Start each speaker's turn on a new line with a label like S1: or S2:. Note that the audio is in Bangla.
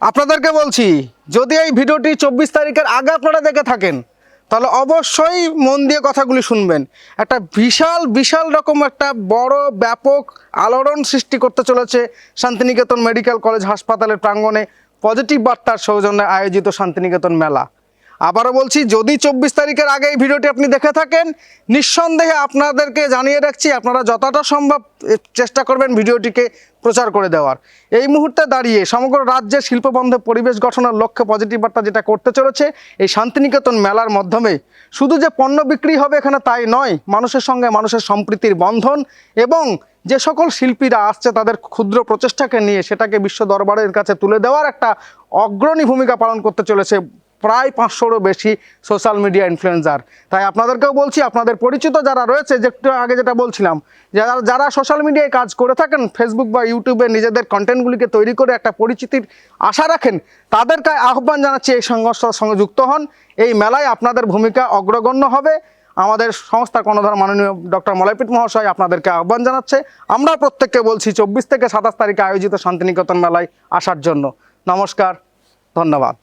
S1: আপনাদেরকে বলছি, যদি এই ভিডিওটি 24 তারিখের আগে আপনারা দেখে থাকেন তাহলে অবশ্যই মন দিয়ে কথাগুলি শুনবেন। একটা বিশাল বিশাল রকম একটা বড় ব্যাপক আলোড়ন সৃষ্টি করতে চলেছে শান্তিনিকেতন মেডিকেল কলেজ হাসপাতালের প্রাঙ্গণে পজিটিভ বার্তার সৌজন্যে আয়োজিত শান্তিনিকেতন মেলা। আবারও বলছি, যদি 24 তারিখের আগে এই ভিডিওটি আপনি দেখে থাকেন, নিঃসন্দেহে আপনাদেরকে জানিয়ে রাখছি আপনারা যতটা সম্ভব চেষ্টা করবেন ভিডিওটিকে প্রচার করে দেওয়ার। এই মুহূর্তে দাঁড়িয়ে সমগ্র রাজ্যের শিল্পবন্ধে পরিবেশ গঠনের লক্ষ্যে পজিটিভ বার্তা যেটা করতে চলেছে এই শান্তিনিকেতন মেলার মাধ্যমে, শুধু যে পণ্য বিক্রি হবে এখানে তাই নয়, মানুষের সঙ্গে মানুষের সম্প্রীতির বন্ধন এবং যে সকল শিল্পীরা আসছে তাদের ক্ষুদ্র প্রচেষ্টাকে নিয়ে সেটাকে বিশ্ব দরবারের কাছে তুলে দেওয়ার একটা অগ্রণী ভূমিকা পালন করতে চলেছে প্রায় 500রও বেশি সোশ্যাল মিডিয়া ইনফ্লুয়েন্সার। তাই আপনাদেরকেও বলছি, আপনাদের পরিচিত যারা রয়েছে, যে একটু আগে যেটা বলছিলাম, যারা সোশ্যাল মিডিয়ায় কাজ করে থাকেন, ফেসবুক বা ইউটিউবে নিজেদের কন্টেন্টগুলিকে তৈরি করে একটা পরিচিতির আশা রাখেন, তাদেরকে আহ্বান জানাচ্ছি এই সংস্থার সঙ্গে যুক্ত হন। এই মেলায় আপনাদের ভূমিকা অগ্রগণ্য হবে। আমাদের সংস্থার কর্ণধার মাননীয় ডক্টর মলয়পীঠ মহাশয় আপনাদেরকে আহ্বান জানাচ্ছে। আমরা প্রত্যেককে বলছি 24 থেকে 27 তারিখে আয়োজিত শান্তিনিকেতন মেলায় আসার জন্য। নমস্কার, ধন্যবাদ।